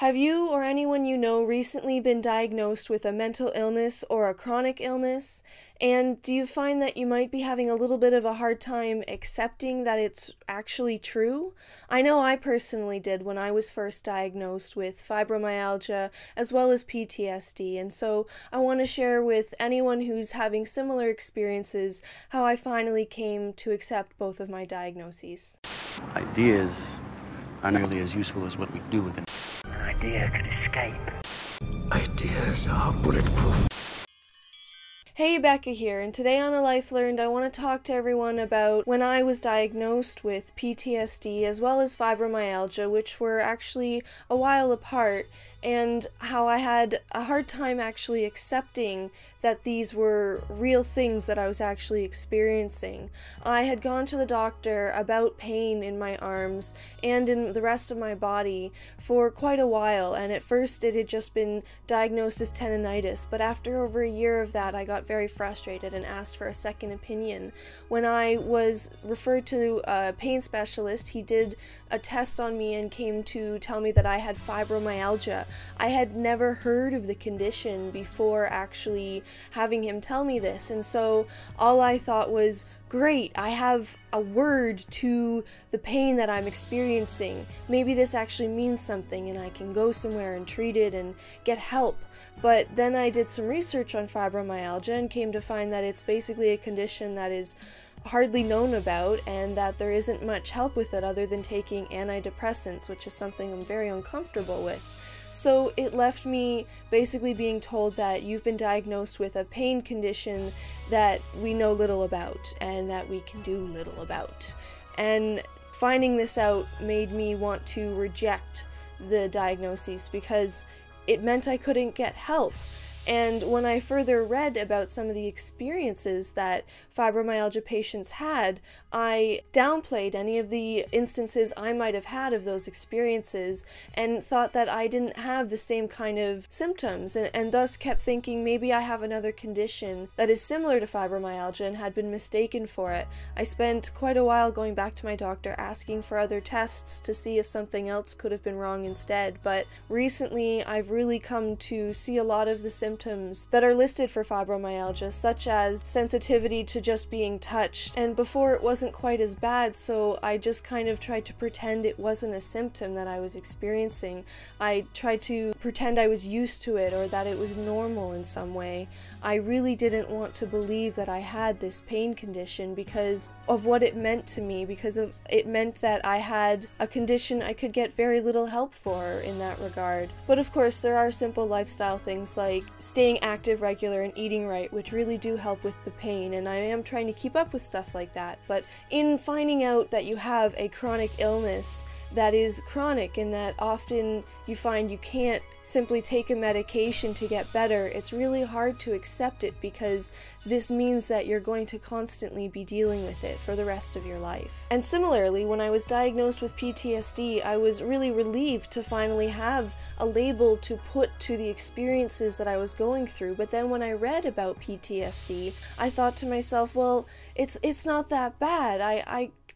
Have you or anyone you know recently been diagnosed with a mental illness or a chronic illness? And do you find that you might be having a little bit of a hard time accepting that it's actually true? I know I personally did when I was first diagnosed with fibromyalgia as well as PTSD, and so I want to share with anyone who's having similar experiences how I finally came to accept both of my diagnoses. Ideas are nearly as useful as what we do with them. An idea can escape. Ideas are bulletproof. Hey, Becca here, and today on ALifeLearned I want to talk to everyone about when I was diagnosed with PTSD as well as fibromyalgia, which were actually a while apart, and how I had a hard time actually accepting that these were real things that I was actually experiencing. I had gone to the doctor about pain in my arms and in the rest of my body for quite a while, and at first it had just been diagnosed as tendinitis, but after over a year of that I got very frustrated and asked for a second opinion. When I was referred to a pain specialist, he did a test on me and came to tell me that I had fibromyalgia. I had never heard of the condition before actually having him tell me this, and so all I thought was, great, I have a word to the pain that I'm experiencing. Maybe this actually means something and I can go somewhere and treat it and get help. But then I did some research on fibromyalgia and came to find that it's basically a condition that is hardly known about and that there isn't much help with it other than taking antidepressants, which is something I'm very uncomfortable with. So it left me basically being told that you've been diagnosed with a pain condition that we know little about and that we can do little about. And finding this out made me want to reject the diagnosis because it meant I couldn't get help. And when I further read about some of the experiences that fibromyalgia patients had, I downplayed any of the instances I might have had of those experiences and thought that I didn't have the same kind of symptoms, and thus kept thinking maybe I have another condition that is similar to fibromyalgia and had been mistaken for it. I spent quite a while going back to my doctor asking for other tests to see if something else could have been wrong instead, but recently I've really come to see a lot of the symptoms that are listed for fibromyalgia, such as sensitivity to just being touched, and before it wasn't quite as bad, so I just kind of tried to pretend it wasn't a symptom that I was experiencing. I tried to pretend I was used to it or that it was normal in some way. I really didn't want to believe that I had this pain condition because of what it meant to me, because of it meant that I had a condition I could get very little help for in that regard. But of course there are simple lifestyle things like staying active, regular, and eating right, which really do help with the pain, and I am trying to keep up with stuff like that. But in finding out that you have a chronic illness that is chronic and that often you find you can't simply take a medication to get better, it's really hard to accept it because this means that you're going to constantly be dealing with it for the rest of your life. And similarly, when I was diagnosed with PTSD, I was really relieved to finally have a label to put to the experiences that I was going through, but then when I read about PTSD, I thought to myself, well, it's not that bad.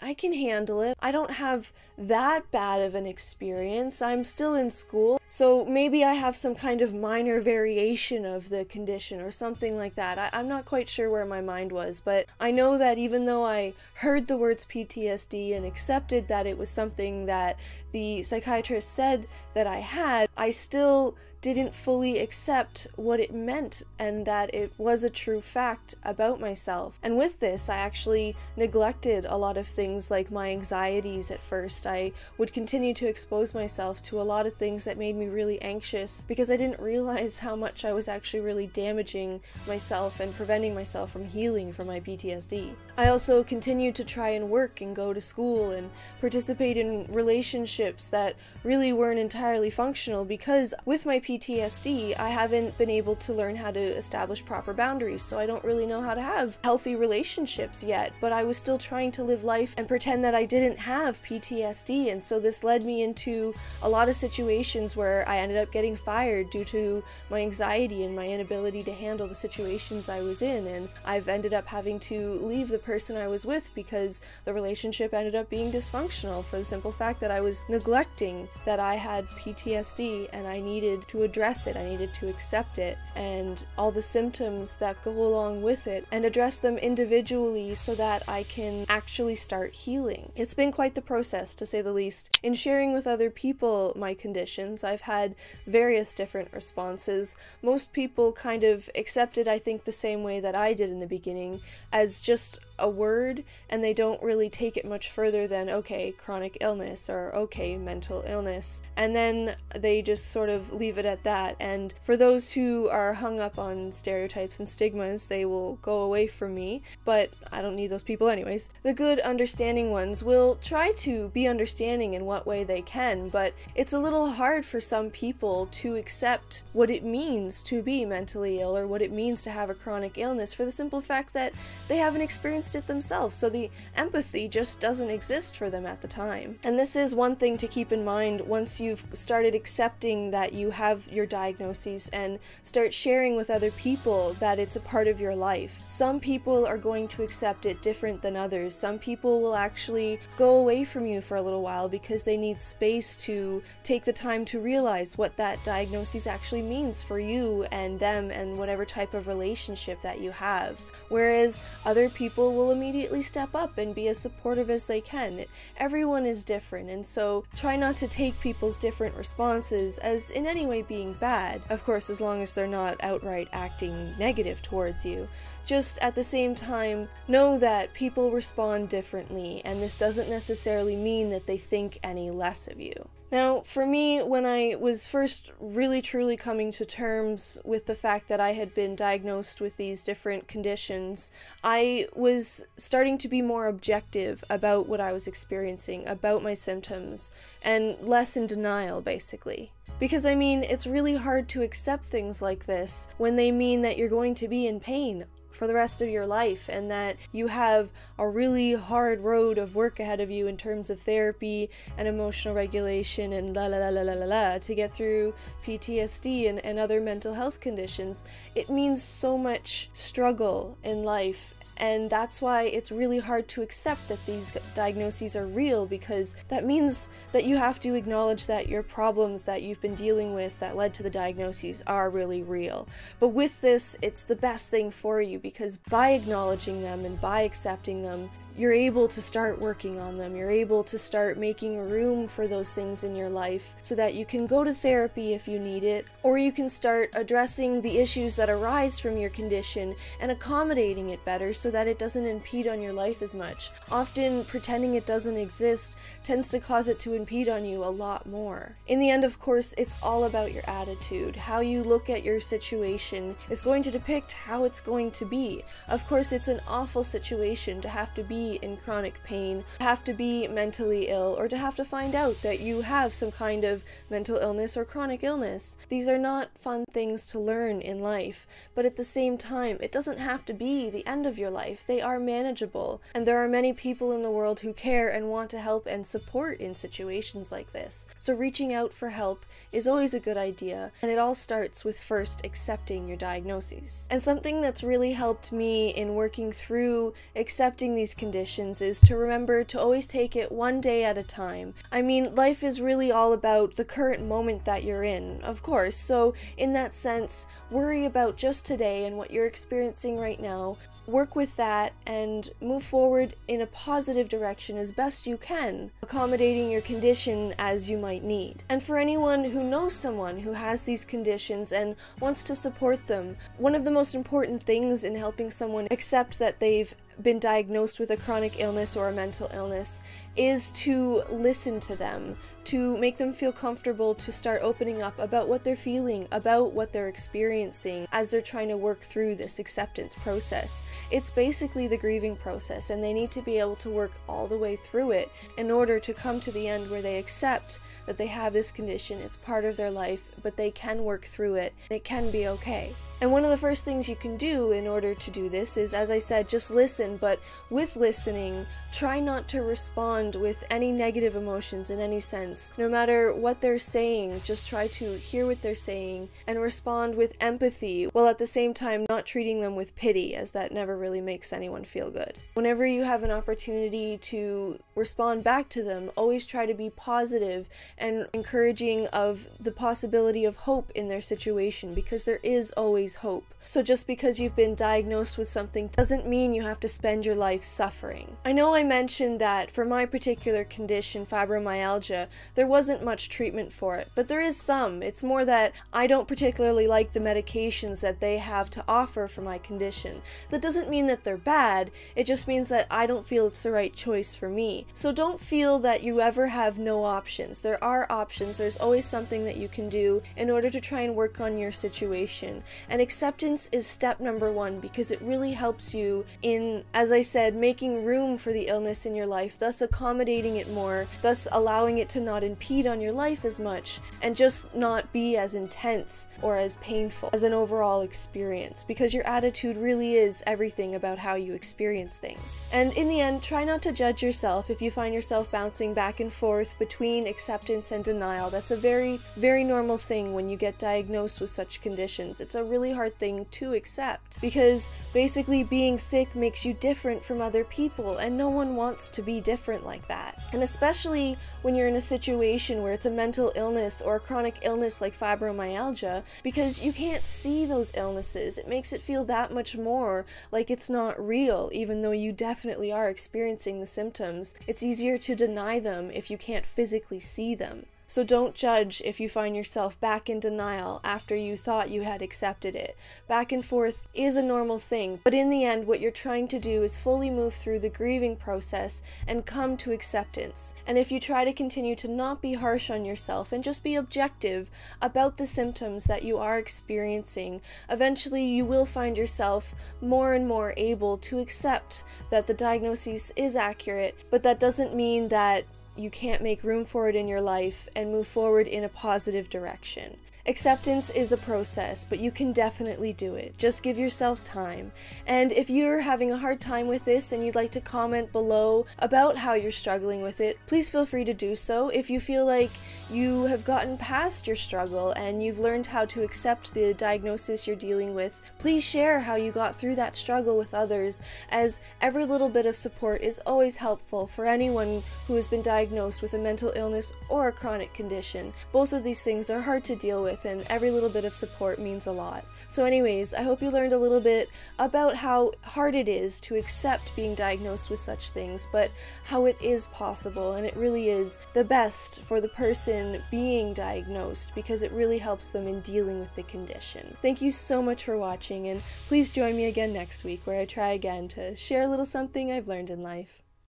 I can handle it. I don't have that bad of an experience. I'm still in school, so maybe I have some kind of minor variation of the condition or something like that. I'm not quite sure where my mind was, but I know that even though I heard the words PTSD and accepted that it was something that the psychiatrist said that I had, I still didn't fully accept what it meant and that it was a true fact about myself. And with this, I actually neglected a lot of things like my anxieties at first. I would continue to expose myself to a lot of things that made me really anxious because I didn't realize how much I was actually really damaging myself and preventing myself from healing from my PTSD. I also continued to try and work and go to school and participate in relationships that really weren't entirely functional because with my PTSD, I haven't been able to learn how to establish proper boundaries, so I don't really know how to have healthy relationships yet, but I was still trying to live life and pretend that I didn't have PTSD, and so this led me into a lot of situations where I ended up getting fired due to my anxiety and my inability to handle the situations I was in, and I've ended up having to leave the person I was with because the relationship ended up being dysfunctional for the simple fact that I was neglecting that I had PTSD and I needed to address it, I needed to accept it and all the symptoms that go along with it and address them individually so that I can actually start healing. It's been quite the process, to say the least. In sharing with other people my conditions, I've had various different responses. Most people kind of accepted, I think, the same way that I did in the beginning, as just a word, and they don't really take it much further than, okay, chronic illness, or okay, mental illness, and then they just sort of leave it at that. And for those who are hung up on stereotypes and stigmas, they will go away from me, but I don't need those people anyways. The good, understanding ones will try to be understanding in what way they can, but it's a little hard for some people to accept what it means to be mentally ill or what it means to have a chronic illness for the simple fact that they haven't experienced it themselves, so the empathy just doesn't exist for them at the time. And this is one thing to keep in mind once you've started accepting that you have your diagnoses and start sharing with other people that it's a part of your life. Some people are going to accept it different than others. Some people will actually go away from you for a little while because they need space to take the time to realize what that diagnosis actually means for you and them and whatever type of relationship that you have. Whereas other people will immediately step up and be as supportive as they can. Everyone is different, and so try not to take people's different responses as in any way being bad. Of course, as long as they're not outright acting negative towards you. Just at the same time, know that people respond differently, and this doesn't necessarily mean that they think any less of you. Now, for me, when I was first really truly coming to terms with the fact that I had been diagnosed with these different conditions, I was starting to be more objective about what I was experiencing, about my symptoms, and less in denial, basically. Because, I mean, it's really hard to accept things like this when they mean that you're going to be in pain for the rest of your life and that you have a really hard road of work ahead of you in terms of therapy and emotional regulation and to get through PTSD and other mental health conditions. It means so much struggle in life. And that's why it's really hard to accept that these diagnoses are real, because that means that you have to acknowledge that your problems that you've been dealing with that led to the diagnoses are really real. But with this, it's the best thing for you, because by acknowledging them and by accepting them, you're able to start working on them. You're able to start making room for those things in your life so that you can go to therapy if you need it, or you can start addressing the issues that arise from your condition and accommodating it better so that it doesn't impede on your life as much. Often, pretending it doesn't exist tends to cause it to impede on you a lot more. In the end, of course, it's all about your attitude. How you look at your situation is going to depict how it's going to be. Of course, it's an awful situation to have to be in chronic pain, have to be mentally ill, or to have to find out that you have some kind of mental illness or chronic illness. These are not fun things to learn in life, but at the same time, it doesn't have to be the end of your life. They are manageable, and there are many people in the world who care and want to help and support in situations like this. So reaching out for help is always a good idea, and it all starts with first accepting your diagnoses. And something that's really helped me in working through accepting these conditions is to remember to always take it one day at a time. I mean, life is really all about the current moment that you're in, of course, so in that sense, worry about just today and what you're experiencing right now, work with that, and move forward in a positive direction as best you can, accommodating your condition as you might need. And for anyone who knows someone who has these conditions and wants to support them, one of the most important things in helping someone accept that they've been diagnosed with a chronic illness or a mental illness is to listen to them, to make them feel comfortable to start opening up about what they're feeling, about what they're experiencing as they're trying to work through this acceptance process. It's basically the grieving process, and they need to be able to work all the way through it in order to come to the end where they accept that they have this condition, it's part of their life, but they can work through it, and it can be okay. And one of the first things you can do in order to do this is, as I said, just listen, but with listening, try not to respond with any negative emotions in any sense. No matter what they're saying, just try to hear what they're saying and respond with empathy, while at the same time not treating them with pity, as that never really makes anyone feel good. Whenever you have an opportunity to respond back to them, always try to be positive and encouraging of the possibility of hope in their situation, because there is always hope. So just because you've been diagnosed with something doesn't mean you have to spend your life suffering. I know I mentioned that for my particular condition, fibromyalgia, there wasn't much treatment for it, but there is some. It's more that I don't particularly like the medications that they have to offer for my condition. That doesn't mean that they're bad, it just means that I don't feel it's the right choice for me. So don't feel that you ever have no options. There are options. There's always something that you can do in order to try and work on your situation. And acceptance is step number one, because it really helps you in, as I said, making room for the illness in your life, thus accommodating it more, thus allowing it to not impede on your life as much, and just not be as intense or as painful as an overall experience, because your attitude really is everything about how you experience things. And in the end, try not to judge yourself if you find yourself bouncing back and forth between acceptance and denial. That's a very, very normal thing when you get diagnosed with such conditions. It's a really hard thing to accept, because basically being sick makes you different from other people, and no one wants to be different like that. And especially when you're in a situation where it's a mental illness or a chronic illness like fibromyalgia, because you can't see those illnesses, it makes it feel that much more like it's not real, even though you definitely are experiencing the symptoms. It's easier to deny them if you can't physically see them. So don't judge if you find yourself back in denial after you thought you had accepted it. Back and forth is a normal thing, but in the end, what you're trying to do is fully move through the grieving process and come to acceptance. And if you try to continue to not be harsh on yourself and just be objective about the symptoms that you are experiencing, eventually you will find yourself more and more able to accept that the diagnosis is accurate, but that doesn't mean that you can't make room for it in your life and move forward in a positive direction. Acceptance is a process, but you can definitely do it. Just give yourself time. And if you're having a hard time with this and you'd like to comment below about how you're struggling with it, please feel free to do so. If you feel like you have gotten past your struggle and you've learned how to accept the diagnosis you're dealing with, please share how you got through that struggle with others, as every little bit of support is always helpful for anyone who has been diagnosed with a mental illness or a chronic condition. Both of these things are hard to deal with, and every little bit of support means a lot. So anyways, I hope you learned a little bit about how hard it is to accept being diagnosed with such things, but how it is possible, and it really is the best for the person being diagnosed, because it really helps them in dealing with the condition. Thank you so much for watching, and please join me again next week where I try again to share a little something I've learned in life.